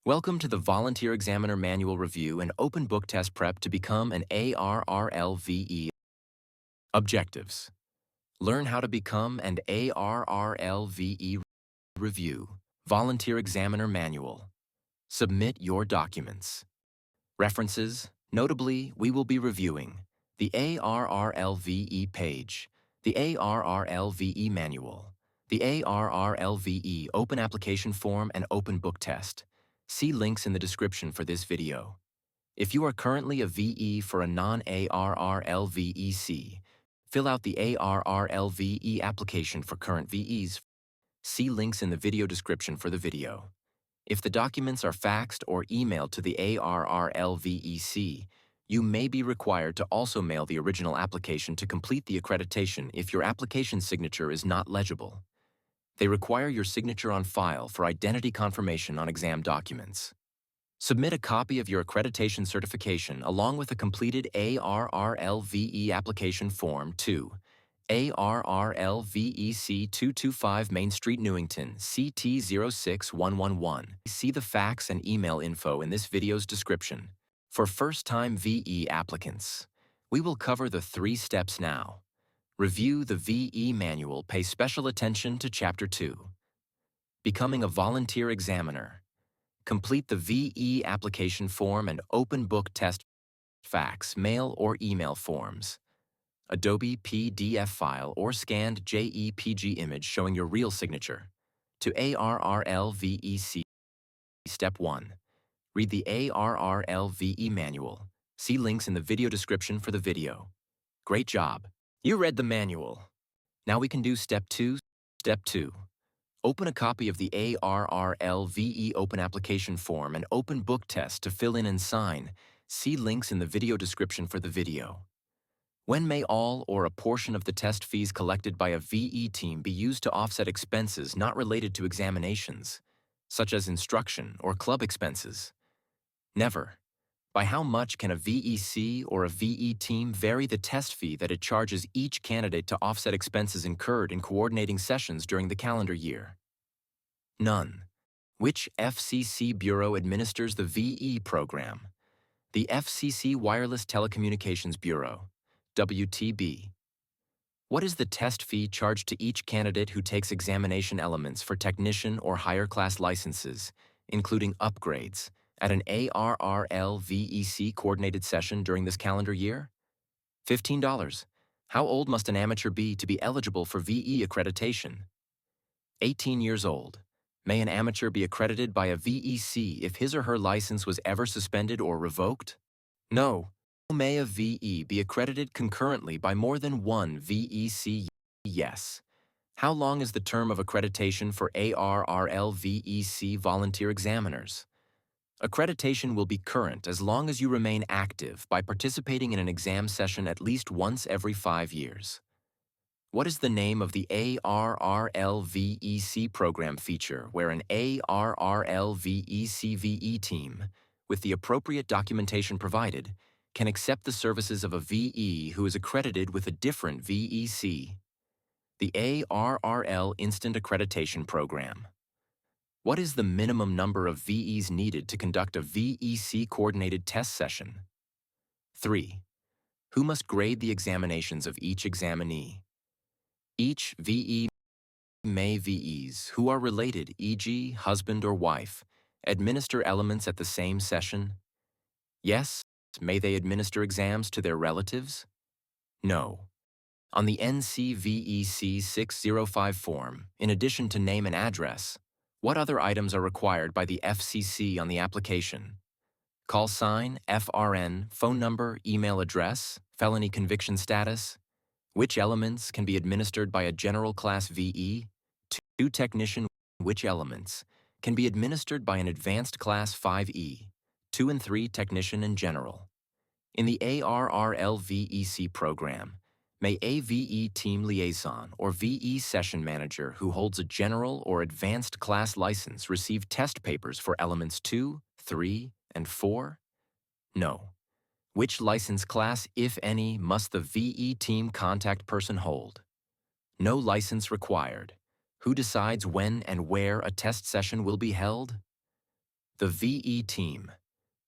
Welcome to the Volunteer Examiner Manual Review and Open Book Test Prep to become an ARRL VE. Objectives: learn how to become an ARRL VE Review, Volunteer Examiner Manual. Submit your documents. References: notably, we will be reviewing the ARRL VE Page, the ARRL VE Manual, the ARRL VE Open Application Form and Open Book Test. See links in the description for this video. If you are currently a VE for a non-ARRL VEC, fill out the ARRL VE application for current VEs. See links in the video description for the video. If the documents are faxed or emailed to the ARRL VEC, you may be required to also mail the original application to complete the accreditation if your application signature is not legible. They require your signature on file for identity confirmation on exam documents. Submit a copy of your accreditation certification along with a completed ARRL VE application form to ARRL VEC 225 Main Street, Newington, CT 06111. See the fax and email info in this video's description. For first-time VE applicants, we will cover the 3 steps now. Review the VE Manual. Pay special attention to Chapter 2. Becoming a volunteer examiner. Complete the VE application form and open book test, fax, mail, or email forms. Adobe PDF file or scanned JPG image showing your real signature. To ARRL VEC. Step 1. Read the ARRL VE Manual. See links in the video description for the video. Great job! You read the manual. Now we can do Step 2. Step 2. Open a copy of the ARRL VE Open Application Form and Open Book Test to fill in and sign. See links in the video description for the video. When may all or a portion of the test fees collected by a VE team be used to offset expenses not related to examinations, such as instruction or club expenses? Never. By how much can a VEC or a VE team vary the test fee that it charges each candidate to offset expenses incurred in coordinating sessions during the calendar year? None. Which FCC Bureau administers the VE program? The FCC Wireless Telecommunications Bureau, WTB. What is the test fee charged to each candidate who takes examination elements for technician or higher class licenses, including upgrades, at an ARRL VEC coordinated session during this calendar year? $15. How old must an amateur be to be eligible for VE accreditation? 18 years old. May an amateur be accredited by a VEC if his or her license was ever suspended or revoked? No. May a VE be accredited concurrently by more than one VEC? Yes. How long is the term of accreditation for ARRL VEC volunteer examiners? Accreditation will be current as long as you remain active by participating in an exam session at least once every 5 years. What is the name of the ARRL VEC program feature where an ARRL VEC VE team, with the appropriate documentation provided, can accept the services of a VE who is accredited with a different VEC? The ARRL Instant Accreditation Program. What is the minimum number of VEs needed to conduct a VEC coordinated test session? 3. Who must grade the examinations of each examinee? Each VE may VEs who are related, e.g., husband or wife, administer elements at the same session? Yes. May they administer exams to their relatives? No. On the NCVEC 605 form, in addition to name and address, what other items are required by the FCC on the application? Call sign, FRN, phone number, email address, felony conviction status? Which elements can be administered by a general class VE? 2 technician. Which elements can be administered by an advanced class 5E? 2 and 3 technician and general. In the ARRL VEC program, may a VE team liaison or VE session manager who holds a general or advanced class license receive test papers for elements 2, 3, and 4? No. Which license class, if any, must the VE team contact person hold? No license required. Who decides when and where a test session will be held? The VE team,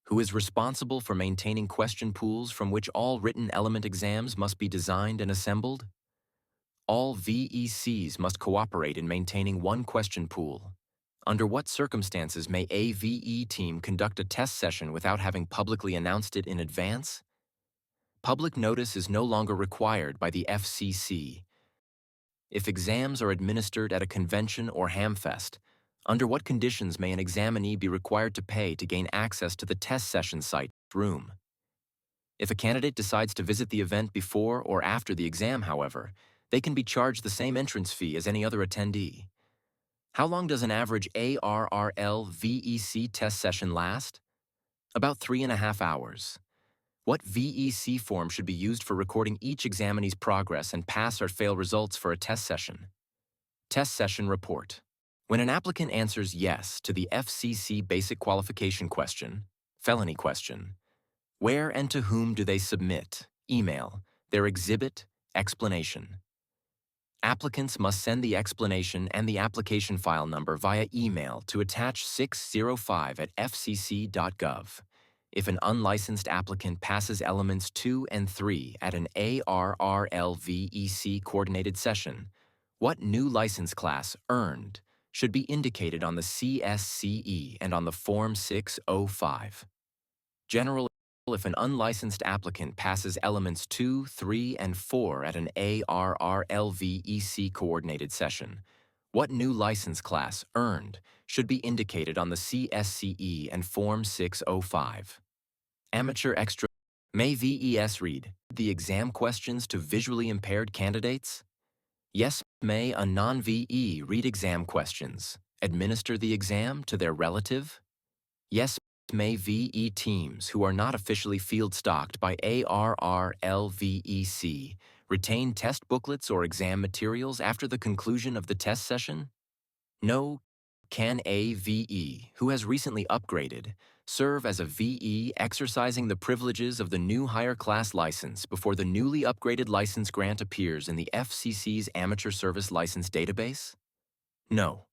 who is responsible for maintaining question pools from which all written element exams must be designed and assembled. All VECs must cooperate in maintaining one question pool. Under what circumstances may a VE team conduct a test session without having publicly announced it in advance? Public notice is no longer required by the FCC. If exams are administered at a convention or hamfest, under what conditions may an examinee be required to pay to gain access to the test session site room? If a candidate decides to visit the event before or after the exam, however, they can be charged the same entrance fee as any other attendee. How long does an average ARRL VEC test session last? About 3.5 hours. What VEC form should be used for recording each examinee's progress and pass or fail results for a test session? Test session report. When an applicant answers yes to the FCC basic qualification question, felony question, where and to whom do they submit, email, their exhibit, explanation? Applicants must send the explanation and the application file number via email to attach605@fcc.gov. If an unlicensed applicant passes elements 2 and 3 at an ARRL VEC coordinated session, what new license class earned should be indicated on the CSCE and on the Form 605. General, if an unlicensed applicant passes elements 2, 3, and 4 at an ARRL VEC coordinated session, what new license class earned should be indicated on the CSCE and Form 605. Amateur extra. May VES read the exam questions to visually impaired candidates? Yes, may a non-VE read exam questions, administer the exam to their relative? Yes, may VE teams who are not officially field-stocked by ARRL VEC retain test booklets or exam materials after the conclusion of the test session? No, can a VE who has recently upgraded serve as a VE exercising the privileges of the new higher class license before the newly upgraded license grant appears in the FCC's Amateur Service License database? No.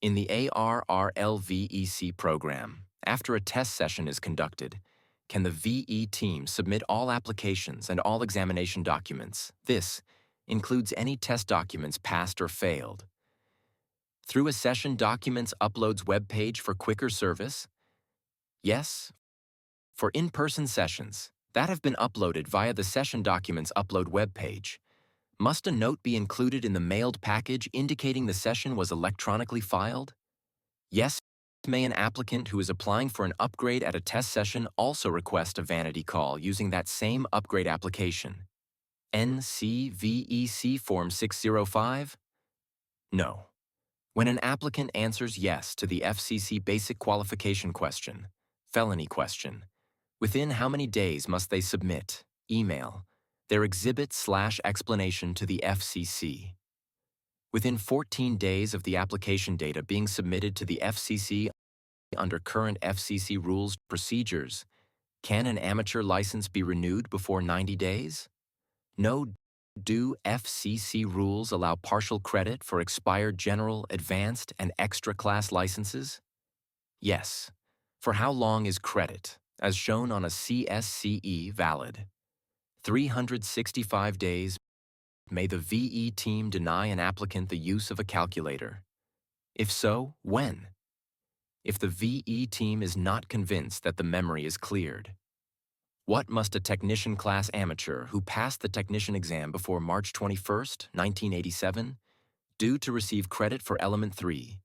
In the ARRL VEC program, after a test session is conducted, can the VE team submit all applications and all examination documents? This includes any test documents passed or failed. Through a session documents uploads web page for quicker service? Yes. For in-person sessions that have been uploaded via the session documents upload web page, must a note be included in the mailed package indicating the session was electronically filed? Yes. May an applicant who is applying for an upgrade at a test session also request a vanity call using that same upgrade application? NCVEC Form 605? No. When an applicant answers yes to the FCC basic qualification question, felony question, within how many days must they submit, email, their exhibit/explanation to the FCC? Within 14 days of the application data being submitted to the FCC under current FCC rules procedures, can an amateur license be renewed before 90 days? No. Do FCC rules allow partial credit for expired general, advanced, and extra class licenses? Yes. For how long is credit, as shown on a CSCE, valid? 365 days. May the VE team deny an applicant the use of a calculator? If so, when? If the VE team is not convinced that the memory is cleared, what must a technician class amateur who passed the technician exam before March 21, 1987, do to receive credit for Element 3,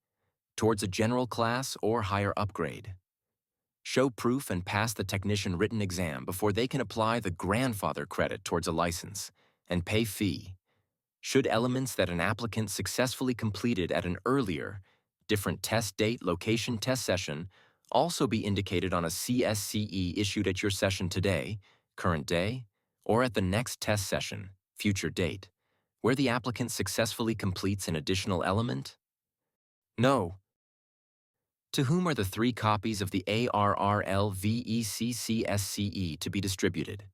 towards a general class or higher upgrade? Show proof and pass the technician written exam before they can apply the grandfather credit towards a license and pay fee. Should elements that an applicant successfully completed at an earlier, different test date, location test session also be indicated on a CSCE issued at your session today, current day, or at the next test session, future date, where the applicant successfully completes an additional element? No. To whom are the 3 copies of the ARRL VEC CSCE to be distributed?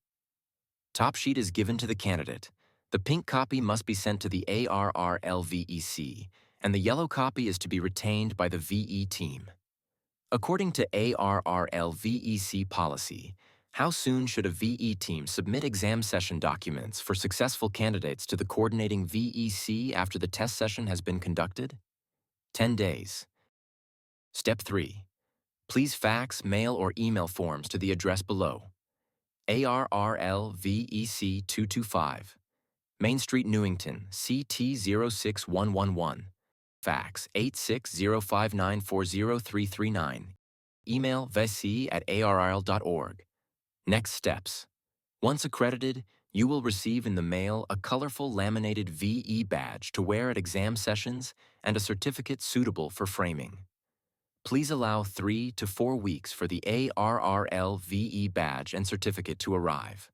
Top sheet is given to the candidate. The pink copy must be sent to the ARRL VEC, and the yellow copy is to be retained by the VE team. According to ARRL VEC policy, how soon should a VE team submit exam session documents for successful candidates to the coordinating VEC after the test session has been conducted? 10 days. Step 3. Please fax, mail, or email forms to the address below. ARRL VEC 225, Main Street, Newington, CT 06111. Fax 860594039. Email VECs@arrl.org. Next steps. Once accredited, you will receive in the mail a colorful laminated VE badge to wear at exam sessions and a certificate suitable for framing. Please allow 3 to 4 weeks for the ARRL VE badge and certificate to arrive.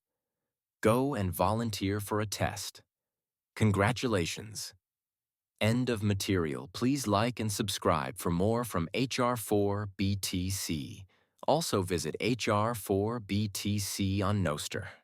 Go and volunteer for a test. Congratulations! End of material. Please like and subscribe for more from HR4BTC. Also visit HR4BTC on Noster.